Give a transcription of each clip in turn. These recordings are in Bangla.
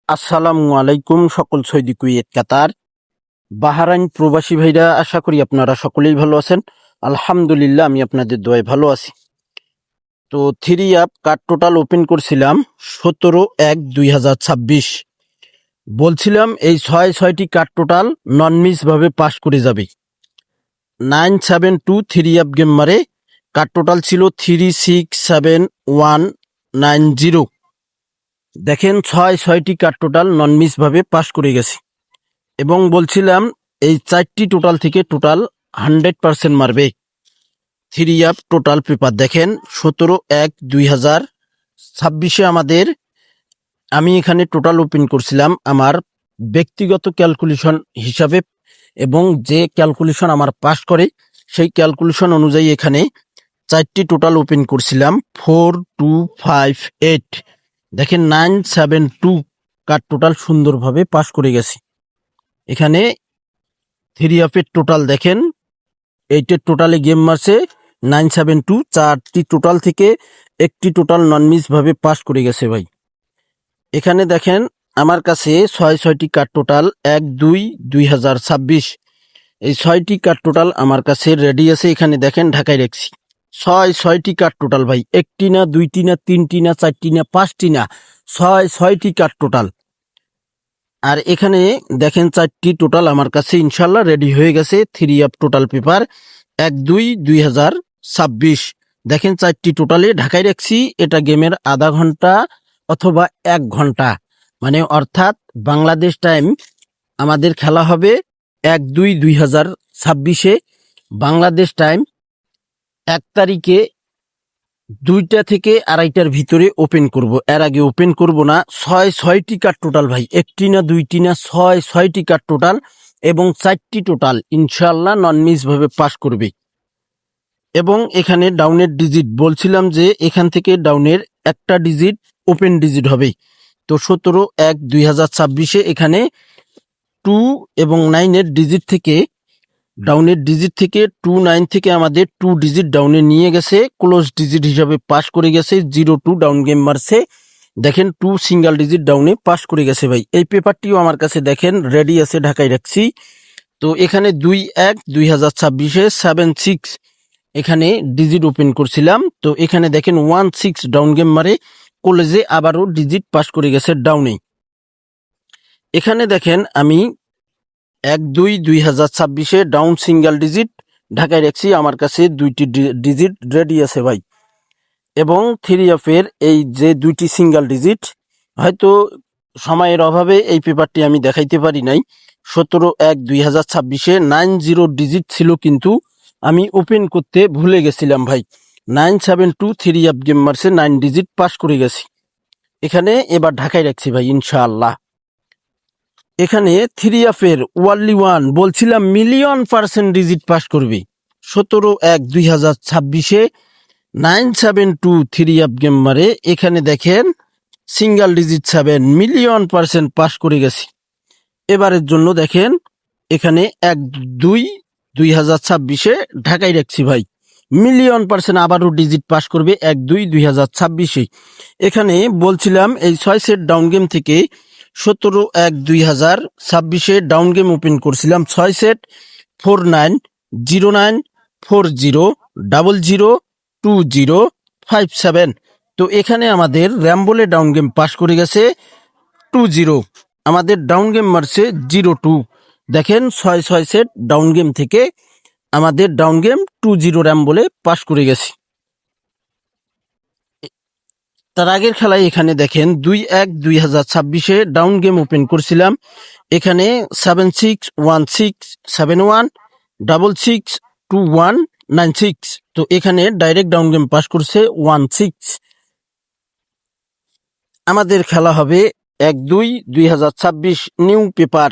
আসসালামু আলাইকুম সকল সৌদি কুয়েত কাতার বাহরাইন প্রবাসী ভাইরা, আশা করি আপনারা সকলেই ভালো আছেন। আলহামদুলিল্লাহ, আমি আপনাদের দোয়ায় ভালো আছি। তো three app card total open করছিলাম 17/1/2026। বলছিলাম এই ছয়টি কার্ড টোটাল নন মিস ভাবে পাস করে যাবে। 972 থ্রি অ্যাপ গেম মারে কার্ড টোটাল ছিল 367190। দেখেন ছয়টি কার্ড টোটাল নন মিস ভাবে পাস করে গেছে এবং বলছিলাম এই 4টি টোটাল থেকে টোটাল 100% মারবে। থ্রি অ্যাপ টোটাল পেপার দেখেন 17/1/2026 আমাদের, আমি এখানে টোটাল ওপেন করছিলাম আমার ব্যক্তিগত ক্যালকুলেশন হিসাবে এবং যে ক্যালকুলেশন আমার পাস করে সেই ক্যালকুলেশন অনুযায়ী এখানে 4টি টোটাল ওপেন করছিলাম 4258। দেখেন 972 কার্ড টোটাল সুন্দরভাবে পাস করে গেছি। এখানে থ্রি অ্যাপের টোটাল দেখেন, এইটের টোটালে গেম মারছে 972, 4টি টোটাল থেকে একটি টোটাল নন মিস ভাবে পাস করে গেছে ভাই। এখানে দেখেন আমার কাছে ছয়টি কার্ড টোটাল 1/2/2026। এই 6টি কার্ড টোটাল আমার কাছে রেডি আছে। এখানে দেখেন ঢাকায় রাখছি ছয়টি কার্ড টোটাল ভাই, একটি না, দুইটি না, তিনটি না, 4টি না, 5টি না, ছয়টি কার্ড টোটাল। আর এখানে দেখেন 4টি টোটাল আমার কাছে ইনশাল্লাহ রেডি হয়ে গেছে। Three app total paper 1/2/2026। দেখেন 4টি টোটালে ঢাকায় রাখছি। এটা গেমের আধা ঘন্টা অথবা 1 ঘন্টা, মানে অর্থাৎ বাংলাদেশ টাইম আমাদের খেলা হবে 1/2/2026। বাংলাদেশ টাইম 1 তারিখে 2টা থেকে 2:30টার ভিতরে ওপেন করব। এর আগে ওপেন করব না। ছয়টি কার্ড টোটাল ভাই, একটি না, দুইটি না, ছয়টি কার্ড টোটাল এবং 4টি টোটাল ইনশাল্লাহ নন মিস ভাবে পাস করবে। এবং এখানে ডাউনের ডিজিট বলছিলাম যে এখান থেকে ডাউনের একটা ডিজিট ওপেন ডিজিট হবে। তো 17/1/2026 এখানে 2 এবং 9-এর ডিজিট থেকে, ডাউনের ডিজিট থেকে 2-9 থেকে আমাদের 2 ডিজিট ডাউনে নিয়ে গেছে, ক্লোজ ডিজিট হিসাবে পাস করে গেছে। 0-2 ডাউন গেম মারছে। দেখেন 2 সিঙ্গেল ডিজিট ডাউনে পাস করে গেছে ভাই। এই পেপারটিও আমার কাছে দেখেন রেডি আছে, ঢাকায় রাখছি। তো এখানে 2/1/2026 7-6 এখানে ডিজিট ওপেন করছিলাম। তো এখানে দেখেন 1-6 ডাউন গেম মারে কলেজে আবারও ডিজিট পাস করে গেছে ডাউনে। এখানে দেখেন আমি 1/2/2026 ডাউন সিঙ্গেল ডিজিট ঢাকায় রাখছি। আমার কাছে 2টি ডিজিট রেডি আছে ভাই। এবং থ্রি অ্যাপের এই যে 2টি সিঙ্গেল ডিজিট, হয়তো সময়ের অভাবে এই পেপারটি আমি দেখাইতে পারি নাই। 17/1/2026 90 ডিজিট ছিল, কিন্তু আমি ওপেন করতে ভুলে গেছিলাম ভাই। 972 থ্রি অ্যাপ গেম মারছে, 9 ডিজিট পাস করে গেছি। এখানে এবার ঢাকায় রাখছি ভাই ইনশাআল্লাহ। এখানে থ্রি অ্যাপের ওয়ানলি ওয়ান বলছিলাম মিলিয়ন% ডিজিট পাস করবে। 17/1/2026 972 থ্রি অ্যাপ গেম মারে এখানে দেখেন সিঙ্গেল ডিজিট 7 মিলিয়ন% পাস করে গেছি। এবারের জন্য দেখেন এখানে 1/2/2026 ঢাকায় রাখছি ভাই। মিলিয়ন% আবারও ডিজিট পাস করবে 1/2/2026। এখানে বলছিলাম এই 6 সেট ডাউন গেম থেকে 17/1/2026 ডাউন গেম ওপেন করছিলাম 6 সেট 490940002057। তো এখানে আমাদের র্যাম্বলে ডাউন গেম পাস করে গেছে 20। আমাদের ডাউন গেম মারছে 02। দেখেন 6 সেট ডাউন গেম থেকে আমাদের ডাউন গেম 20 র্যাম্বলে পাস করে গেছি। তার আগের খেলায় এখানে দেখেন 2/1/2026 ডাউন গেম ওপেন করছিলাম। এখানে 761671662196। তো এখানে ডাইরেক্ট ডাউন গেম পাস করছে 16। আমাদের খেলা হবে 1/2/2026 new paper.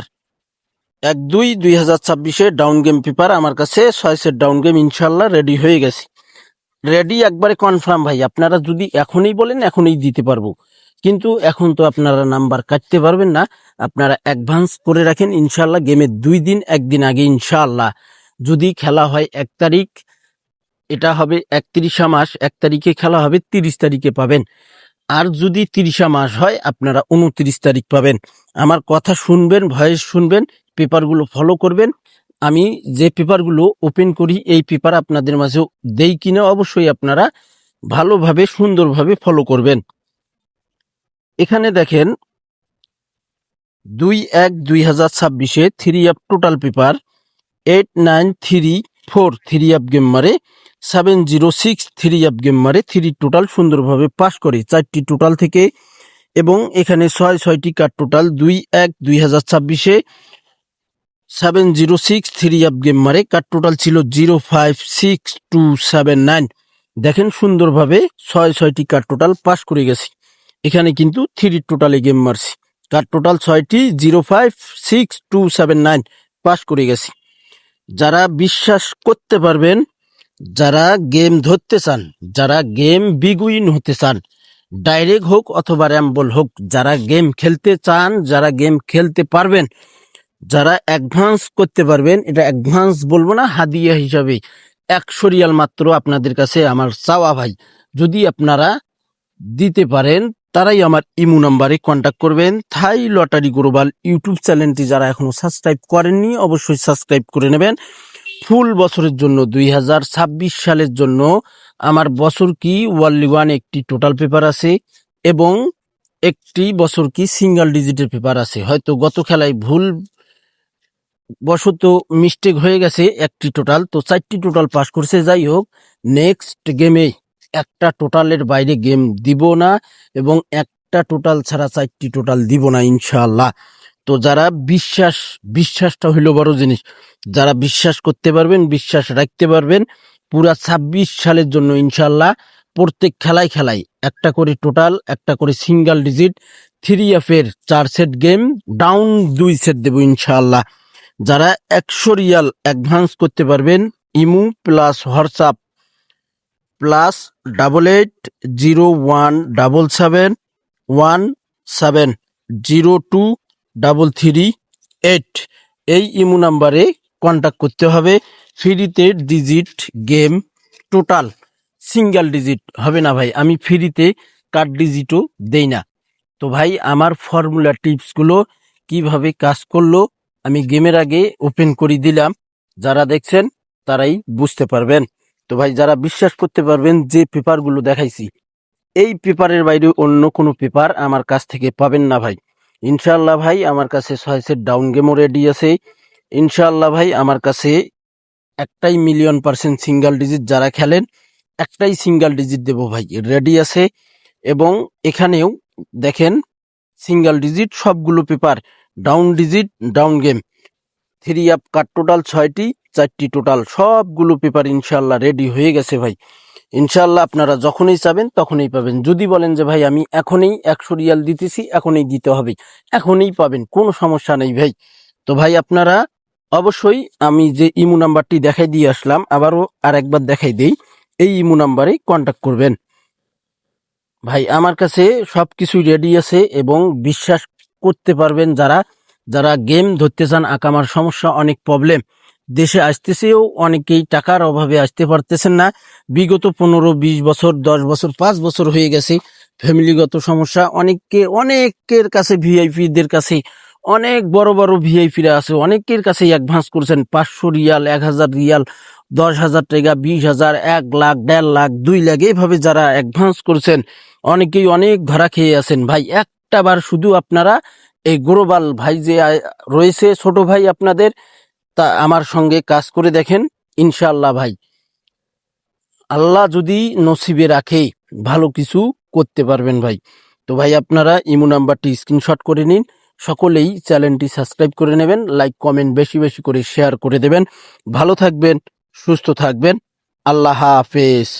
1/2/2026 down game paper আমার কাছে 6 সেট ডাউন গেম ইনশাল্লাহ রেডি হয়ে গেছে। রেডি একবারে কনফার্ম ভাই। আপনারা যদি এখনই বলেন এখনই দিতে পারবো, কিন্তু এখন তো আপনারা নাম্বার কাটতে পারবেন না। আপনারা অ্যাডভান্স করে রাখেন ইনশাল্লাহ। গেমের 2 দিন 1 দিন আগে ইনশাল্লাহ যদি খেলা হয় 1 তারিখ, এটা হবে 31 মাস, 1 তারিখে খেলা হবে, 30 তারিখে পাবেন। আর যদি 30 মাস হয় আপনারা 29 তারিখ পাবেন। আমার কথা শুনবেন, ভয়েস শুনবেন, পেপারগুলো ফলো করবেন। আমি যে পেপারগুলো ওপেন করি এই পেপার আপনাদের মাঝে দেই কিনা অবশ্যই আপনারা ভালোভাবে সুন্দরভাবে ফলো করবেন। এখানে দেখেন 2/1/2026 3 of total paper 8934 3 of game মারে 706 3 অফ গেম মারে 3 টোটাল সুন্দরভাবে পাস করে 4টি টোটাল থেকে। এবং এখানে 6টি কার্ড টোটাল 2/1/2026 706 3 অফ গেম মারে কার্ড টোটাল ছিল 056279। দেখেন সুন্দরভাবে 6টি কার্ড টোটাল পাস করে গেছি। এখানে কিন্তু 3 টোটালে গেম মারছি, কার্ড টোটাল 6টি 056279 পাস করে গেছি। যারা বিশ্বাস করতে পারবেন, যারা গেম ধরতে চান, যারা গেম বিগুইন হতে চান, ডাইরেক্ট হোক অথবা র্যাম্বল হোক, যারা গেম খেলতে চান, যারা গেম খেলতে পারবেন, যারা অ্যাডভান্স করতে পারবেন, এটা অ্যাডভান্স বলবো না, হাদিয়া হিসাবে 100 রিয়াল মাত্র আপনাদের কাছে আমার চাওয়া ভাই। যদি আপনারা দিতে পারেন তারাই আমার ইমো নাম্বারে কন্ট্যাক্ট করবেন। থাই লটারি গ্লোবাল ইউটিউব চ্যানেলটি যারা এখনো সাবস্ক্রাইব করেননি অবশ্যই সাবস্ক্রাইব করে নেবেন। ফুল বছরের জন্য 2026 সালের জন্য আমার বছর কি ওয়ানলি ওয়ান একটি টোটাল পেপার আছে এবং একটি বছর কি সিঙ্গেল ডিজিটের পেপার আছে। হয়তো গত খেলায় ভুল বশত মিস্টেক হয়ে গেছে একটি টোটাল, তো 4টি টোটাল পাস করছে। যাই হোক, নেক্সট গেমে একটা টোটালের বাইরে গেম দিব না এবং একটা টোটাল ছাড়া 4টি টোটাল দিব না ইনশাআল্লাহ। তো যারা বিশ্বাসটা হইলো বড় জিনিস, যারা বিশ্বাস করতে পারবেন, বিশ্বাস রাখতে পারবেন, পুরা 26 সালের জন্য ইনশাআল্লাহ প্রত্যেক খেলায় একটা করে টোটাল, একটা করে সিঙ্গেল ডিজিট 3 এর 4 সেট গেম, ডাউন 2 সেট দেব ইনশাআল্লাহ। যারা 100 রিয়াল অ্যাডভান্স করতে পারবেন, ইমু প্লাস হোয়াটসঅ্যাপ +88017717023338 এই ইমো নাম্বারে কন্ট্যাক্ট করতে হবে। ফ্রিতে digit game total, single digit হবে না ভাই, আমি ফ্রিতে কার্ড ডিজিটও দেই না। তো ভাই আমার ফর্মুলা টিপসগুলো কিভাবে কাজ করলো আমি গেমের আগে ওপেন করে দিলাম, যারা দেখছেন তারাই বুঝতে পারবেন। তো ভাই যারা বিশ্বাস করতে পারবেন, যে পেপারগুলো দেখাইছি এই পেপারের বাইরে অন্য কোনো পেপার আমার কাছ থেকে পাবেন না ভাই ইনশাআল্লাহ। ভাই আমার কাছে 6 সেট ডাউন গেমও রেডি আছে ইনশাআল্লাহ। ভাই আমার কাছে একটাই %100% সিঙ্গেল ডিজিট, যারা খেলেন একটাই সিঙ্গেল ডিজিট দেব ভাই রেডি আছে। এবং এখানেও দেখেন সিঙ্গেল ডিজিট সবগুলো paper, down digit down game 3 up card total 6টি, 4টি টোটাল সবগুলো পেপার ইনশাআল্লাহ রেডি হয়ে গেছে ভাই। ইনশাআল্লাহ আপনারা যখনই চাবেন তখনই পাবেন। যদি বলেন যে ভাই আমি এখনই 100 রিয়াল দিতেছি, এখনই দিতে হবে, এখনই পাবেন, কোনো সমস্যা নেই ভাই। তো ভাই আপনারা অবশ্যই আমি যে ইমো নাম্বারটি দেখাই দিয়ে আসলাম আবারও আরেকবার দেখাই দেই, এই ইমো নাম্বারে কন্ট্যাক্ট করবেন ভাই। আমার কাছে সবকিছু রেডি আছে এবং বিশ্বাস করতে পারবেন যারা যারা গেম ধরতে চান। আকামার সমস্যা, অনেক প্রবলেম, দেশে আসতেছেও অনেকেই টাকার অভাবে আসতে পারতেছেন না। বিগত 15-20 বছর, 10 বছর, 5 বছর হয়ে গেছে, ফ্যামিলিগত সমস্যা, অনেকের কাছে ভিআইপিদের কাছে, অনেক বড় বড় ভিআইপিরা আছে, অনেকের কাছে অ্যাডভান্স করছেন 500 রিয়াল, 1000 রিয়াল, 10,000 টাকা, 20,000, 1 লাখ, 1.5 লাখ, 2 লাখ, এইভাবে যারা অ্যাডভান্স করছেন অনেকেই অনেক ধরা খেয়ে আছেন ভাই। একটা বার শুধু আপনারা এই গ্লোবাল ভাই যে রয়েছে ছোট ভাই আপনাদের, তা আমার সঙ্গে কাজ করে দেখেন ইনশাআল্লাহ ভাই। আল্লাহ যদি নসিবে রাখে ভালো কিছু করতে পারবেন ভাই। তো ভাই আপনারা ইমো নাম্বারটি স্ক্রিনশট করে নিন, সকলেই চ্যানেলটি সাবস্ক্রাইব করে নেবেন, লাইক কমেন্ট বেশি বেশি করে শেয়ার করে দেবেন। ভালো থাকবেন, সুস্থ থাকবেন, আল্লাহ হাফেজ।